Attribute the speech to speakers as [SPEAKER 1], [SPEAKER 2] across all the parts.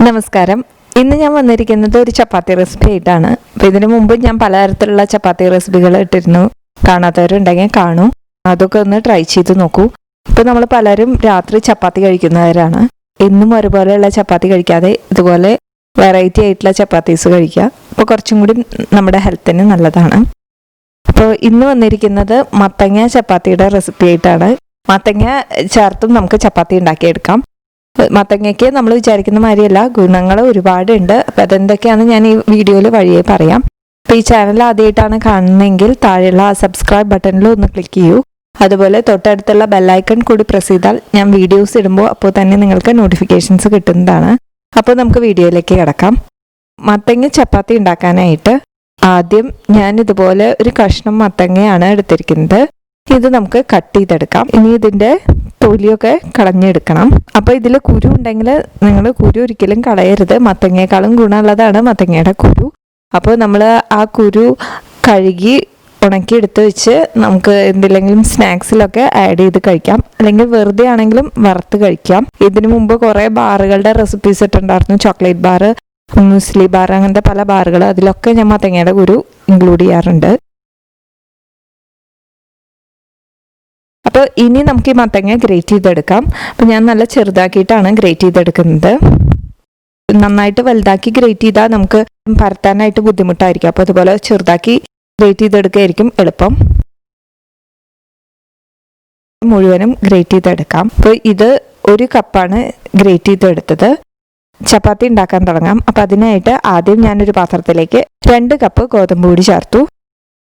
[SPEAKER 1] നമസ്കാരം. ഇന്ന് ഞാൻ വന്നിരിക്കുന്നത് ഒരു ചപ്പാത്തി റെസിപ്പി ആയിട്ടാണ്. അപ്പോൾ ഇതിനു മുമ്പ് ഞാൻ പലതരത്തിലുള്ള ചപ്പാത്തി റെസിപ്പികൾ ഇട്ടിരുന്നു. കാണാത്തവരുണ്ടെങ്കിൽ കാണൂ, അതൊക്കെ ഒന്ന് ട്രൈ ചെയ്ത് നോക്കൂ. ഇപ്പോൾ നമ്മൾ പലരും രാത്രി ചപ്പാത്തി കഴിക്കുന്നവരാണ്. എന്നും ഒരുപോലെയുള്ള ചപ്പാത്തി കഴിക്കാതെ ഇതുപോലെ വെറൈറ്റി ആയിട്ടുള്ള ചപ്പാത്തീസ് കഴിക്കുക. അപ്പോൾ കുറച്ചും കൂടി നമ്മുടെ ഹെൽത്തിന് നല്ലതാണ്. അപ്പോൾ ഇന്ന് വന്നിരിക്കുന്നത് മത്തങ്ങ ചപ്പാത്തിയുടെ റെസിപ്പി ആയിട്ടാണ്. മത്തങ്ങ ചേർത്തും നമുക്ക് ചപ്പാത്തി ഉണ്ടാക്കിയെടുക്കാം. മത്തങ്ങയ്ക്ക് നമ്മൾ വിചാരിക്കുന്ന മാതിരിയല്ല, ഗുണങ്ങൾ ഒരുപാടുണ്ട്. അപ്പം അതെന്തൊക്കെയാണെന്ന് ഞാൻ ഈ വീഡിയോയിൽ വഴിയെ പറയാം. അപ്പോൾ ഈ ചാനൽ ആദ്യമായിട്ടാണ് കാണുന്നതെങ്കിൽ താഴെയുള്ള ആ സബ്സ്ക്രൈബ് ബട്ടണിൽ ഒന്ന് ക്ലിക്ക് ചെയ്യൂ. അതുപോലെ തൊട്ടടുത്തുള്ള ബെല്ലൈക്കൺ കൂടി പ്രസ് ചെയ്താൽ ഞാൻ വീഡിയോസ് ഇടുമ്പോൾ അപ്പോൾ തന്നെ നിങ്ങൾക്ക് നോട്ടിഫിക്കേഷൻസ് കിട്ടുന്നതാണ്. അപ്പോൾ നമുക്ക് വീഡിയോയിലേക്ക് കിടക്കാം. മത്തങ്ങ ചപ്പാത്തി ഉണ്ടാക്കാനായിട്ട് ആദ്യം ഞാൻ ഇതുപോലെ ഒരു കഷ്ണം മത്തങ്ങയാണ് എടുത്തിരിക്കുന്നത്. ഇത് നമുക്ക് കട്ട് ചെയ്തെടുക്കാം. ഇനി ഇതിൻ്റെ തൊലിയൊക്കെ കളഞ്ഞെടുക്കണം. അപ്പോൾ ഇതിൽ കുരു ഉണ്ടെങ്കിൽ നിങ്ങൾ കുരു ഒരിക്കലും കളയരുത്. മത്തങ്ങയേക്കാളും ഗുണമുള്ളതാണ് മത്തങ്ങയുടെ കുരു. അപ്പോൾ നമ്മൾ ആ കുരു കഴുകി ഉണക്കി എടുത്ത് വെച്ച് നമുക്ക് എന്തെങ്കിലും സ്നാക്സിലൊക്കെ ആഡ് ചെയ്ത് കഴിക്കാം, അല്ലെങ്കിൽ വെറുതെ ആണെങ്കിലും വറുത്ത് കഴിക്കാം. ഇതിനു മുമ്പ് കുറേ ബാറുകളുടെ റെസിപ്പീസ് ഇട്ടുണ്ടായിരുന്നു. ചോക്ലേറ്റ് ബാർ, മ്യൂസ്ലി ബാർ, അങ്ങനത്തെ പല ബാറുകൾ. അതിലൊക്കെ ഞാൻ മത്തങ്ങയുടെ കുരു ഇൻക്ലൂഡ് ചെയ്യാറുണ്ട്. അപ്പോൾ ഇനി നമുക്ക് ഈ മത്തങ്ങ ഗ്രേറ്റ് ചെയ്തെടുക്കാം. അപ്പോൾ ഞാൻ നല്ല ചെറുതാക്കിയിട്ടാണ് ഗ്രേറ്റ് ചെയ്തെടുക്കുന്നത്. നന്നായിട്ട് വലുതാക്കി ഗ്രേറ്റ് ചെയ്താൽ നമുക്ക് പരത്താനായിട്ട് ബുദ്ധിമുട്ടായിരിക്കും. അപ്പോൾ അതുപോലെ ചെറുതാക്കി ഗ്രേറ്റ് ചെയ്തെടുക്കുകയായിരിക്കും എളുപ്പം. മുഴുവനും ഗ്രേറ്റ് ചെയ്തെടുക്കാം. അപ്പോൾ ഇത് 1 കപ്പാണ് ഗ്രേറ്റ് ചെയ്തെടുത്തത്. ചപ്പാത്തി ഉണ്ടാക്കാൻ തുടങ്ങാം. അപ്പോൾ അതിനായിട്ട് ആദ്യം ഞാനൊരു പാത്രത്തിലേക്ക് 2 കപ്പ് ഗോതമ്പ് പൊടി ചേർത്തു.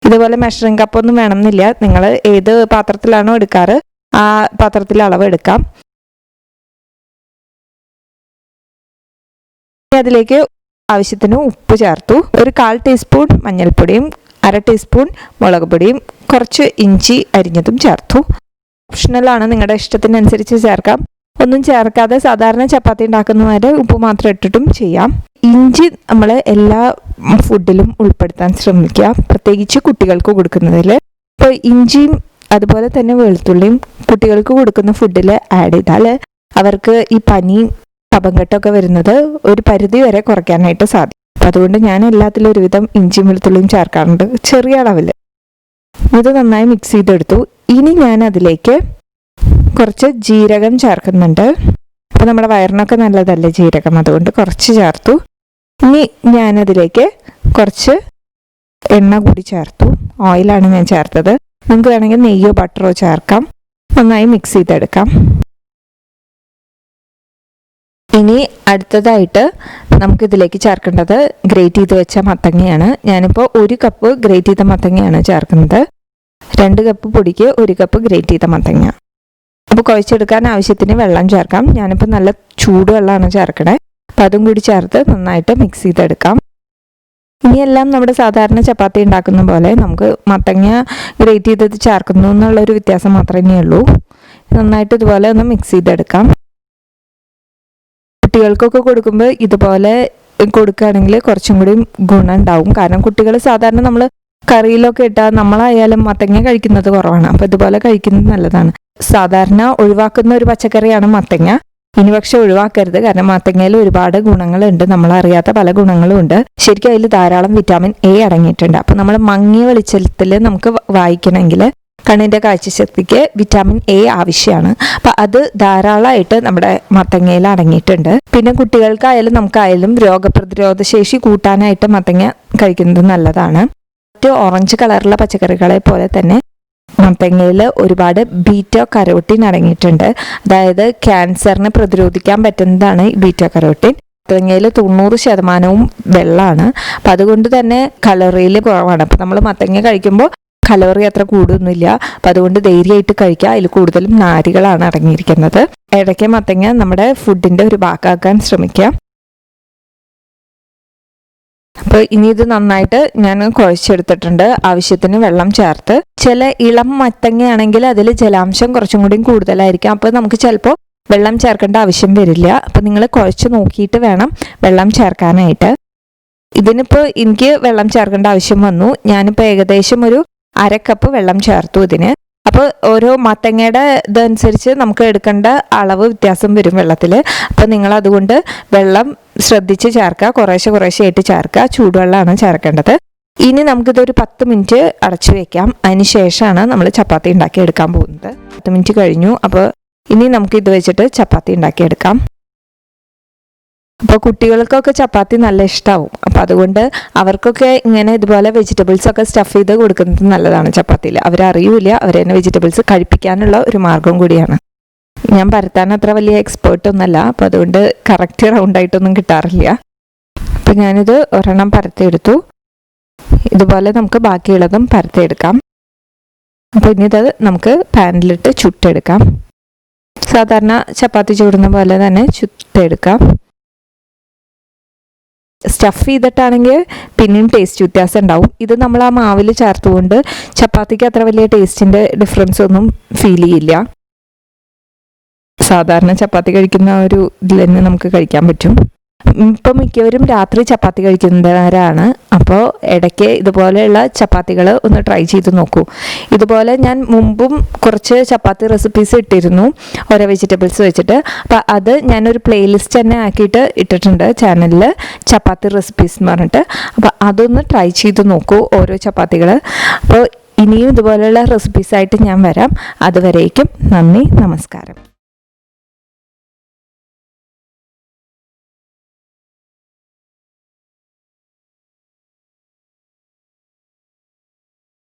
[SPEAKER 1] ഇതുപോലെ മെഷറിംഗ് കപ്പൊന്നും വേണമെന്നില്ല. നിങ്ങൾ ഏത് പാത്രത്തിലാണോ എടുക്കാറ് ആ പാത്രത്തിൽ അളവ് എടുക്കാം. അതിലേക്ക് ആവശ്യത്തിന് ഉപ്പ് ചേർത്തു. ഒരു 1/4 ടീസ്പൂൺ മഞ്ഞൾപ്പൊടിയും 1/2 ടീസ്പൂൺ മുളക് പൊടിയും കുറച്ച് ഇഞ്ചി അരിഞ്ഞതും ചേർത്തു. ഓപ്ഷണലാണ്, നിങ്ങളുടെ ഇഷ്ടത്തിനനുസരിച്ച് ചേർക്കാം. ഒന്നും ചേർക്കാതെ സാധാരണ ചപ്പാത്തി ഉണ്ടാക്കുന്നവരെ ഉപ്പ് മാത്രം ഇട്ടിട്ടും ചെയ്യാം. ഇഞ്ചി നമ്മൾ എല്ലാ ഫുഡിലും ഉൾപ്പെടുത്താൻ ശ്രമിക്കുക, പ്രത്യേകിച്ച് കുട്ടികൾക്ക് കൊടുക്കുന്നതിൽ. ഇപ്പോൾ ഇഞ്ചിയും അതുപോലെ തന്നെ വെളുത്തുള്ളിയും കുട്ടികൾക്ക് കൊടുക്കുന്ന ഫുഡിൽ ആഡ് ചെയ്താൽ അവർക്ക് ഈ പനിയും കഫക്കെട്ടൊക്കെ വരുന്നത് ഒരു പരിധി വരെ കുറയ്ക്കാനായിട്ട് സാധിക്കും. അപ്പം അതുകൊണ്ട് ഞാൻ എല്ലാത്തിലും ഒരുവിധം ഇഞ്ചിയും വെളുത്തുള്ളിയും ചേർക്കാറുണ്ട്, ചെറിയ അളവിൽ. ഇത് നന്നായി മിക്സ് ചെയ്തെടുത്തു. ഇനി ഞാൻ അതിലേക്ക് കുറച്ച് ജീരകം ചേർക്കുന്നുണ്ട്. അപ്പോൾ നമ്മുടെ വയറിനൊക്കെ നല്ലതല്ലേ ജീരകം, അതുകൊണ്ട് കുറച്ച് ചേർത്തു. ഇനി ഞാനതിലേക്ക് കുറച്ച് എണ്ണ കൂടി ചേർത്തു. ഓയിലാണ് ഞാൻ ചേർത്തത്. നമുക്ക് വേണമെങ്കിൽ നെയ്യോ ബട്ടറോ ചേർക്കാം. നന്നായി മിക്സ് ചെയ്തെടുക്കാം. ഇനി അടുത്തതായിട്ട് നമുക്കിതിലേക്ക് ചേർക്കേണ്ടത് ഗ്രേറ്റ് ചെയ്ത് വെച്ച മത്തങ്ങയാണ്. ഞാനിപ്പോൾ 1 കപ്പ് ഗ്രേറ്റ് ചെയ്ത മത്തങ്ങയാണ് ചേർക്കുന്നത്. 2 കപ്പ് പൊടിക്ക് 1 കപ്പ് ഗ്രേറ്റ് ചെയ്ത മത്തങ്ങ. അപ്പോൾ കുഴച്ചെടുക്കാൻ ആവശ്യത്തിന് വെള്ളം ചേർക്കാം. ഞാനിപ്പോൾ നല്ല ചൂടുവെള്ളമാണ് ചേർക്കണേ. അപ്പോൾ അതും കൂടി ചേർത്ത് നന്നായിട്ട് മിക്സ് ചെയ്തെടുക്കാം. ഇനിയെല്ലാം നമ്മുടെ സാധാരണ ചപ്പാത്തി ഉണ്ടാക്കുന്ന പോലെ നമുക്ക് മത്തങ്ങ ഗ്രേറ്റ് ചെയ്തത് ചേർക്കുന്നു എന്നുള്ളൊരു വ്യത്യാസം മാത്രമേ ഉള്ളൂ. നന്നായിട്ട് ഇതുപോലെ ഒന്ന് മിക്സ് ചെയ്തെടുക്കാം. കുട്ടികൾക്കൊക്കെ കൊടുക്കുമ്പോൾ ഇതുപോലെ കൊടുക്കുകയാണെങ്കിൽ കുറച്ചും കൂടി ഗുണം ഉണ്ടാവും. കാരണം കുട്ടികൾ സാധാരണ നമ്മൾ കറിയിലൊക്കെ ഇട്ടാൽ നമ്മളായാലും മത്തങ്ങ കഴിക്കുന്നത് കുറവാണ്. അപ്പോൾ ഇതുപോലെ കഴിക്കുന്നത് നല്ലതാണ്. സാധാരണ ഒഴിവാക്കുന്ന ഒരു പച്ചക്കറിയാണ് മത്തങ്ങ. ഇനി പക്ഷെ ഒഴിവാക്കരുത്, കാരണം മത്തങ്ങയിൽ ഒരുപാട് ഗുണങ്ങളുണ്ട്, നമ്മളറിയാത്ത പല ഗുണങ്ങളും ഉണ്ട്. ശരിക്കും അതിൽ ധാരാളം വിറ്റാമിൻ എ അടങ്ങിയിട്ടുണ്ട്. അപ്പോൾ നമ്മൾ മങ്ങിയ വെളിച്ചത്തിൽ നമുക്ക് വായിക്കണമെങ്കിൽ കണ്ണിൻ്റെ കാഴ്ചശക്തിക്ക് വിറ്റാമിൻ എ ആവശ്യമാണ്. അപ്പം അത് ധാരാളമായിട്ട് നമ്മുടെ മത്തങ്ങയിൽ അടങ്ങിയിട്ടുണ്ട്. പിന്നെ കുട്ടികൾക്കായാലും നമുക്കായാലും രോഗപ്രതിരോധ ശേഷി കൂട്ടാനായിട്ട് മത്തങ്ങ കഴിക്കുന്നത് നല്ലതാണ്. മറ്റ് ഓറഞ്ച് കളറുള്ള പച്ചക്കറികളെ പോലെ തന്നെ മത്തങ്ങയിൽ ഒരുപാട് ബീറ്റാ കരോട്ടിൻ അടങ്ങിയിട്ടുണ്ട്. അതായത് ക്യാൻസറിനെ പ്രതിരോധിക്കാൻ പറ്റുന്നതാണ് ഈ ബീറ്റാ കരോട്ടിൻ. മത്തങ്ങയിൽ 90% വെള്ളമാണ്. അപ്പം അതുകൊണ്ട് തന്നെ കലോറിയിൽ കുറവാണ്. അപ്പം നമ്മൾ മത്തങ്ങ കഴിക്കുമ്പോൾ കലോറി അത്ര കൂടുന്നില്ല. അപ്പം അതുകൊണ്ട് ധൈര്യമായിട്ട് കഴിക്കുക. അതിൽ കൂടുതലും നാരുകളാണ് അടങ്ങിയിരിക്കുന്നത്. ഇടയ്ക്ക് മത്തങ്ങ നമ്മുടെ ഫുഡിൻ്റെ ഒരു ഭാഗമാക്കാൻ ശ്രമിക്കുക. അപ്പോൾ ഇനി ഇത് നന്നായിട്ട് ഞാൻ കുഴച്ചെടുത്തിട്ടുണ്ട്. ആവശ്യത്തിന് വെള്ളം ചേർത്ത്. ചില ഇളം മത്തങ്ങയാണെങ്കിൽ അതിൽ ജലാംശം കുറച്ചും കൂടി കൂടുതലായിരിക്കും. അപ്പോൾ നമുക്ക് ചിലപ്പോൾ വെള്ളം ചേർക്കേണ്ട ആവശ്യം വരില്ല. അപ്പോൾ നിങ്ങൾ കുഴച്ച് നോക്കിയിട്ട് വേണം വെള്ളം ചേർക്കാനായിട്ട്. ഇതിനിപ്പോൾ എനിക്ക് വെള്ളം ചേർക്കേണ്ട ആവശ്യം വന്നു. ഞാനിപ്പോൾ ഏകദേശം ഒരു 1/2 കപ്പ് വെള്ളം ചേർത്തു ഇതിന്. അപ്പോൾ ഓരോ മത്തങ്ങയുടെ ഇതനുസരിച്ച് നമുക്ക് എടുക്കേണ്ട അളവ് വ്യത്യാസം വരും വെള്ളത്തിൽ. അപ്പോൾ നിങ്ങൾ അതുകൊണ്ട് വെള്ളം ശ്രദ്ധിച്ച് ചേർക്കുക, കുറേശ്ശെ ആയിട്ട് ചേർക്കുക. ചൂടുവെള്ളമാണ് ചേർക്കേണ്ടത്. ഇനി നമുക്കിതൊരു 10 മിനിറ്റ് അടച്ചു വെക്കാം. അതിന് ശേഷമാണ് നമ്മൾ ചപ്പാത്തി ഉണ്ടാക്കിയെടുക്കാൻ പോകുന്നത്. 10 മിനിറ്റ് കഴിഞ്ഞു. അപ്പോൾ ഇനി നമുക്ക് ഇത് വെച്ചിട്ട് ചപ്പാത്തി ഉണ്ടാക്കിയെടുക്കാം. അപ്പോൾ കുട്ടികൾക്കൊക്കെ ചപ്പാത്തി നല്ല ഇഷ്ടമാവും. അപ്പോൾ അതുകൊണ്ട് അവർക്കൊക്കെ ഇങ്ങനെ ഇതുപോലെ വെജിറ്റബിൾസൊക്കെ സ്റ്റഫ് ചെയ്ത് കൊടുക്കുന്നത് നല്ലതാണ് ചപ്പാത്തിയിൽ. അവരറിയില്ല, അവരെന്നെ വെജിറ്റബിൾസ് കഴിപ്പിക്കാനുള്ള ഒരു മാർഗം കൂടിയാണ്. ഞാൻ പരത്താൻ അത്ര വലിയ എക്സ്പേർട്ടൊന്നുമല്ല, അപ്പോൾ അതുകൊണ്ട് കറക്റ്റ് റൗണ്ടായിട്ടൊന്നും കിട്ടാറില്ല. അപ്പോൾ ഞാനിത് ഒരെണ്ണം പരത്തിയെടുത്തു. ഇതുപോലെ നമുക്ക് ബാക്കിയുള്ളതും പരത്തിയെടുക്കാം. അപ്പോൾ ഇനി ഇത് നമുക്ക് പാനിലിട്ട് ചുട്ടെടുക്കാം. സാധാരണ ചപ്പാത്തി ചൂടുന്ന പോലെ തന്നെ ചുട്ടെടുക്കാം. സ്റ്റഫ് ചെയ്തിട്ടാണെങ്കിൽ പിന്നെയും ടേസ്റ്റ് വ്യത്യാസം ഉണ്ടാവും. ഇത് നമ്മൾ ആ മാവിൽ ചേർത്തുകൊണ്ട് ചപ്പാത്തിക്ക് അത്ര വലിയ ടേസ്റ്റിൻ്റെ ഡിഫറൻസ് ഒന്നും ഫീൽ ചെയ്യില്ല. സാധാരണ ചപ്പാത്തി കഴിക്കുന്ന ഒരു ഇതിൽ തന്നെ നമുക്ക് കഴിക്കാൻ പറ്റും. ഇപ്പം മിക്കവരും രാത്രി ചപ്പാത്തി കഴിക്കുന്നവരാണ്. അപ്പോൾ ഇടയ്ക്ക് ഇതുപോലെയുള്ള ചപ്പാത്തികൾ ഒന്ന് ട്രൈ ചെയ്ത് നോക്കൂ. ഇതുപോലെ ഞാൻ മുമ്പും കുറച്ച് ചപ്പാത്തി റെസിപ്പീസ് ഇട്ടിരുന്നു ഓരോ വെജിറ്റബിൾസ് വെച്ചിട്ട്. അപ്പോൾ അത് ഞാനൊരു പ്ലേലിസ്റ്റ് തന്നെ ആക്കിയിട്ട് ഇട്ടിട്ടുണ്ട് ചാനലിൽ, ചപ്പാത്തി റെസിപ്പീസ് എന്ന് പറഞ്ഞിട്ട്. അപ്പോൾ അതൊന്ന് ട്രൈ ചെയ്ത് നോക്കൂ ഓരോ ചപ്പാത്തികൾ. അപ്പോൾ ഇനിയും ഇതുപോലെയുള്ള റെസിപ്പീസായിട്ട് ഞാൻ വരാം. അതുവരേക്കും നന്ദി, നമസ്കാരം.